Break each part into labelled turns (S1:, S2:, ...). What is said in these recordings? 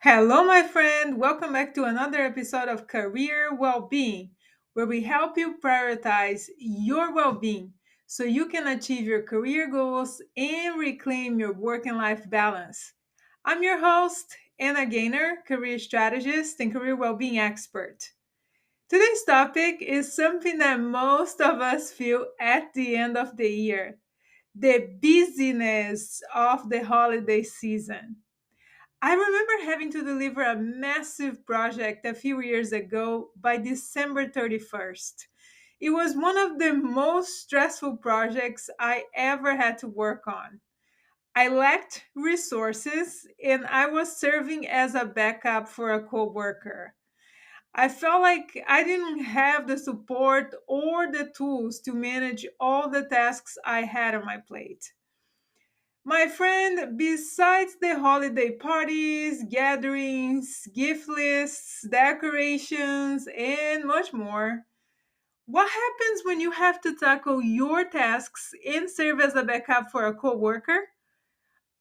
S1: Hello, my friend. Welcome back to another episode of Career Wellbeing, where we help you prioritize your well being so you can achieve your career goals and reclaim your work and life balance. I'm your host, Anna Gaynor, career strategist and career well-being expert. Today's topic is something that most of us feel at the end of the year: the busyness of the holiday season. I remember having to deliver a massive project a few years ago by December 31st. It was one of the most stressful projects I ever had to work on. I lacked resources and I was serving as a backup for a coworker. I felt like I didn't have the support or the tools to manage all the tasks I had on my plate. My friend, besides the holiday parties, gatherings, gift lists, decorations, and much more, what happens when you have to tackle your tasks and serve as a backup for a coworker?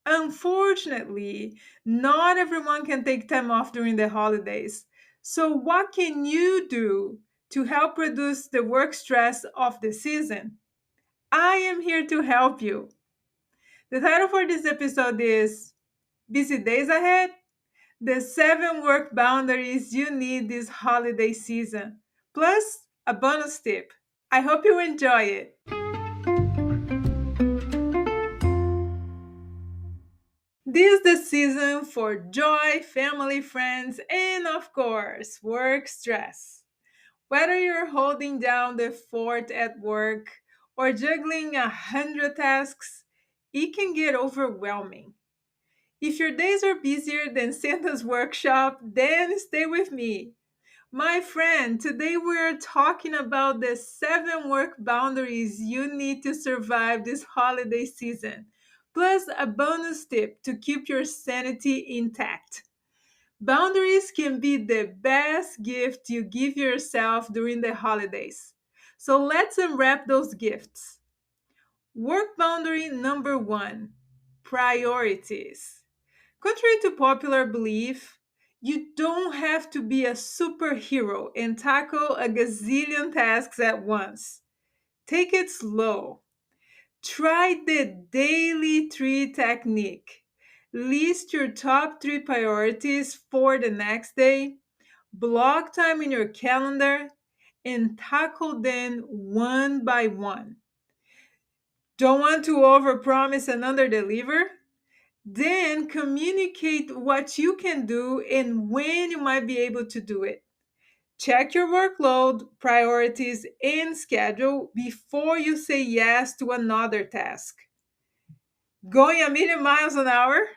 S1: Unfortunately, not everyone can take time off during the holidays. So, what can you do to help reduce the work stress of the season? I am here to help you. The title for this episode is Busy Days Ahead: the 7 work boundaries you need this holiday season, plus a bonus tip. I hope you enjoy it. This is the season for joy, family, friends, and of course, work stress. Whether you're holding down the fort at work or juggling 100 tasks, it can get overwhelming. If your days are busier than Santa's workshop, then stay with me. My friend, today we're talking about the 7 work boundaries you need to survive this holiday season, plus a bonus tip to keep your sanity intact. Boundaries can be the best gift you give yourself during the holidays. So let's unwrap those gifts. Work boundary number 1: priorities. Contrary to popular belief, you don't have to be a superhero and tackle a gazillion tasks at once. Take it slow. Try the daily tree technique. List your top 3 priorities for the next day, block time in your calendar, and tackle them one by one. Don't want to overpromise and underdeliver? Then communicate what you can do and when you might be able to do it. Check your workload, priorities, and schedule before you say yes to another task. Going a million miles an hour?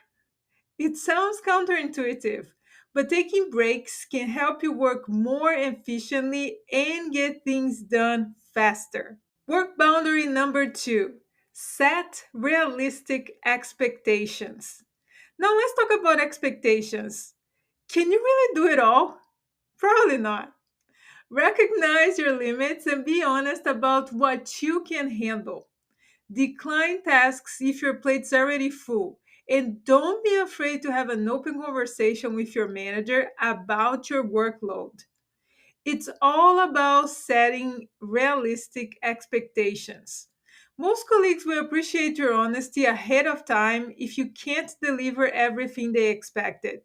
S1: It sounds counterintuitive, but taking breaks can help you work more efficiently and get things done faster. Work boundary number 2: set realistic expectations. Now let's talk about expectations. Can you really do it all? Probably not. Recognize your limits and be honest about what you can handle. Decline tasks if your plate's already full. And don't be afraid to have an open conversation with your manager about your workload. It's all about setting realistic expectations. Most colleagues will appreciate your honesty ahead of time if you can't deliver everything they expected.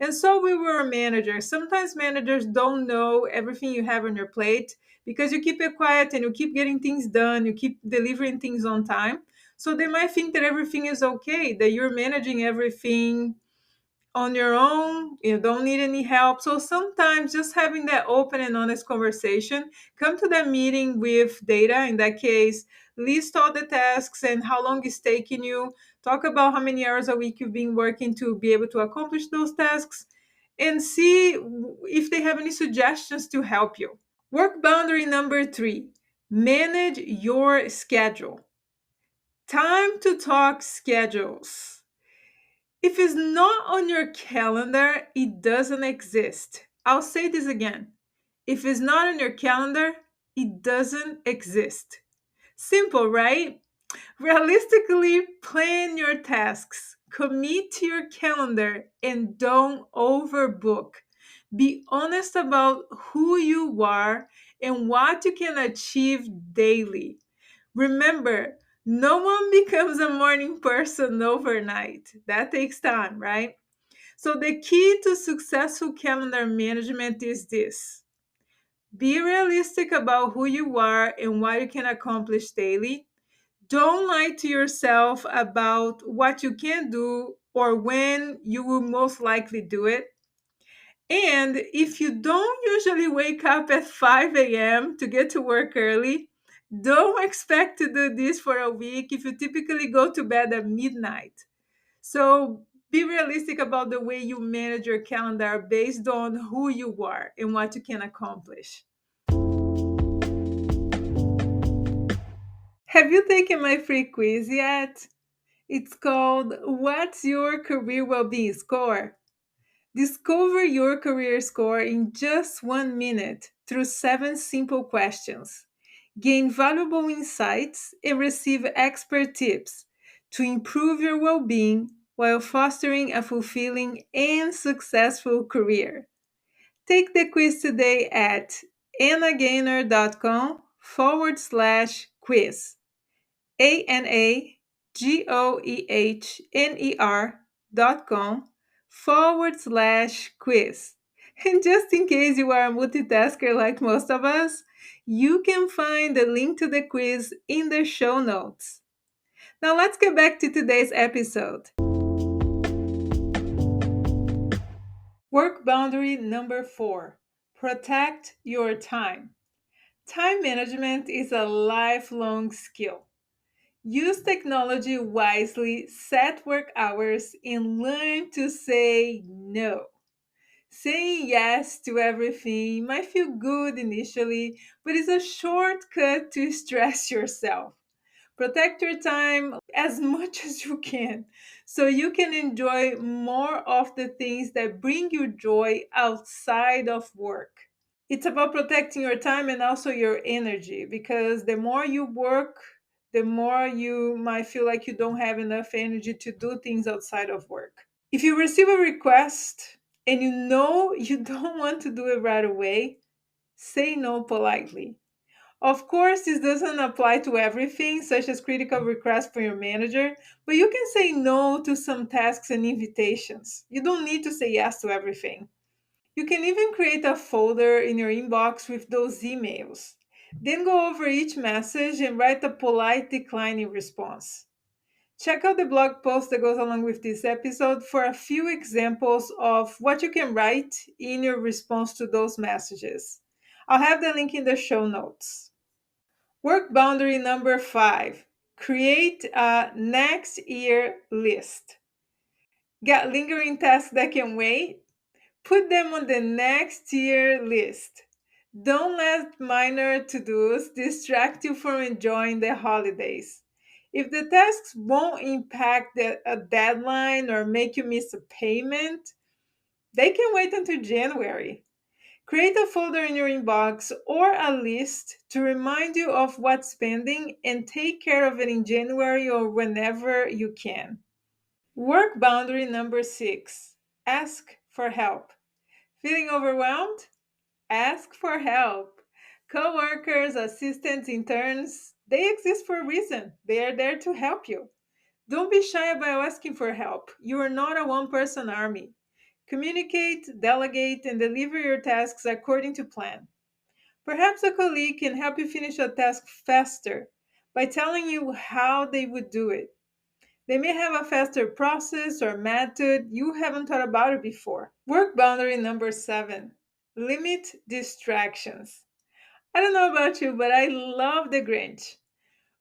S1: And so we were a manager. Sometimes managers don't know everything you have on your plate because you keep it quiet and you keep getting things done, you keep delivering things on time. So they might think that everything is okay, that you're managing everything on your own, you don't need any help. So sometimes just having that open and honest conversation, come to that meeting with data. In that case, list all the tasks and how long it's taking you. Talk about how many hours a week you've been working to be able to accomplish those tasks and see if they have any suggestions to help you. Work boundary number 3: manage your schedule. Time to talk schedules. If it's not on your calendar, it doesn't exist. I'll say this again. If it's not on your calendar, it doesn't exist. Simple, right? Realistically, plan your tasks. commit to your calendar and don't overbook. Be honest about who you are and what you can achieve daily. Remember, no one becomes a morning person overnight. That takes time, right? So, the key to successful calendar management is this: be realistic about who you are and what you can accomplish daily. Don't lie to yourself about what you can do or when you will most likely do it. And if you don't usually wake up at 5 a.m. to get to work early, don't expect to do this for a week if you typically go to bed at midnight. So be realistic about the way you manage your calendar based on who you are and what you can accomplish. Have you taken my free quiz yet? It's called What's Your Career Wellbeing Score? Discover your career score in just 1 minute through 7 simple questions. Gain valuable insights and receive expert tips to improve your well being while fostering a fulfilling and successful career. Take the quiz today at anagainer.com/quiz. ANAGOEHNER.com/quiz. And just in case you are a multitasker like most of us, you can find the link to the quiz in the show notes. Now let's get back to today's episode. Work boundary number 4: protect your time. Time management is a lifelong skill. Use technology wisely, set work hours, and learn to say no. Saying yes to everything might feel good initially, but it's a shortcut to stress yourself. Protect your time as much as you can so you can enjoy more of the things that bring you joy outside of work. It's about protecting your time and also your energy, because the more you work, the more you might feel like you don't have enough energy to do things outside of work. If you receive a request and you know you don't want to do it right away, say no politely. Of course, this doesn't apply to everything, such as critical requests from your manager, but you can say no to some tasks and invitations. You don't need to say yes to everything. You can even create a folder in your inbox with those emails. Then go over each message and write a polite declining response. Check out the blog post that goes along with this episode for a few examples of what you can write in your response to those messages. I'll have the link in the show notes. Work boundary number 5: create a next year list. Got lingering tasks that can wait? Put them on the next year list. Don't let minor to dos distract you from enjoying the holidays. If the tasks won't impact a deadline or make you miss a payment, they can wait until January. Create a folder in your inbox or a list to remind you of what's pending and take care of it in January or whenever you can. Work boundary number 6: ask for help. Feeling overwhelmed? Ask for help. Coworkers, assistants, interns, they exist for a reason. They are there to help you. Don't be shy about asking for help. You are not a one person army. Communicate, delegate, and deliver your tasks according to plan. Perhaps a colleague can help you finish a task faster by telling you how they would do it. They may have a faster process or method you haven't thought about it before. Work boundary number 7: limit distractions. I don't know about you, but I love the Grinch.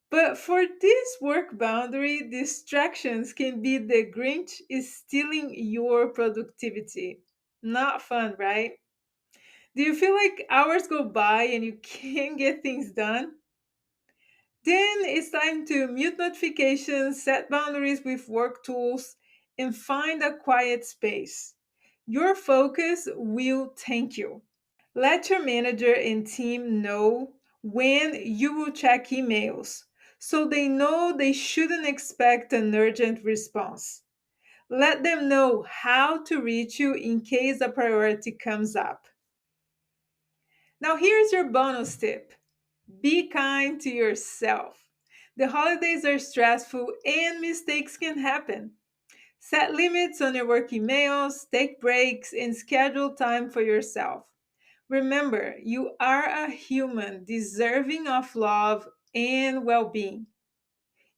S1: But for this work boundary, distractions can be the Grinch is stealing your productivity. Not fun, right? Do you feel like hours go by and you can't get things done? Then it's time to mute notifications, set boundaries with work tools, and find a quiet space. Your focus will thank you. Let your manager and team know when you will check emails so they know they shouldn't expect an urgent response. Let them know how to reach you in case a priority comes up. Now, here's your bonus tip: be kind to yourself. The holidays are stressful and mistakes can happen. Set limits on your work emails, take breaks, and schedule time for yourself. Remember, you are a human deserving of love and well being.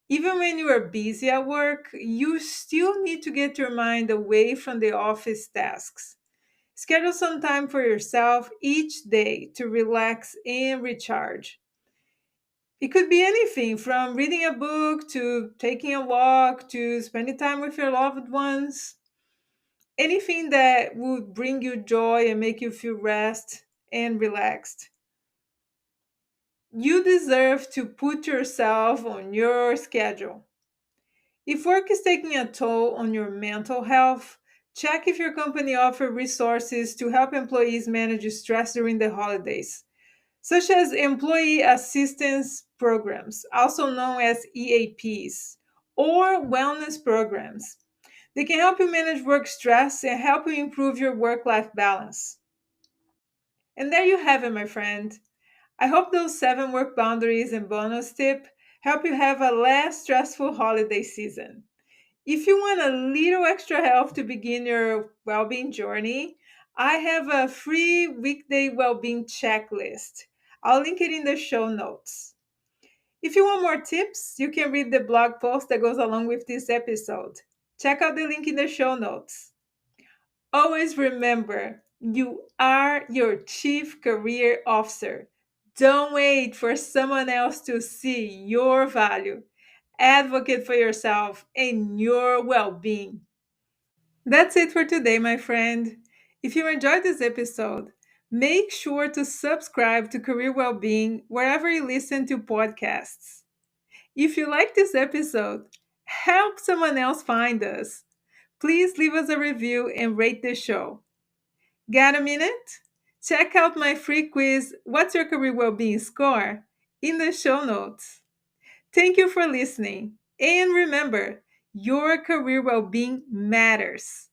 S1: Even when you are busy at work, you still need to get your mind away from the office tasks. Schedule some time for yourself each day to relax and recharge. It could be anything from reading a book to taking a walk to spending time with your loved ones. Anything that would bring you joy and make you feel rest and relaxed. You deserve to put yourself on your schedule. If work is taking a toll on your mental health, check if your company offers resources to help employees manage stress during the holidays, such as employee assistance programs, also known as EAPs, or wellness programs. They can help you manage work stress and help you improve your work life balance. And there you have it, my friend. I hope those 7 work boundaries and bonus tip help you have a less stressful holiday season. If you want a little extra help to begin your well being journey, I have a free weekday well being checklist. I'll link it in the show notes. If you want more tips, you can read the blog post that goes along with this episode. Check out the link in the show notes. Always remember, you are your chief career officer. Don't wait for someone else to see your value. Advocate for yourself and your well being. That's it for today, my friend. If you enjoyed this episode, make sure to subscribe to Career Wellbeing wherever you listen to podcasts. If you like this episode, help someone else find us. Please leave us a review and rate the show. Got a minute? Check out my free quiz, What's Your Career Wellbeing Score? In the show notes. Thank you for listening. And remember, your career well being matters.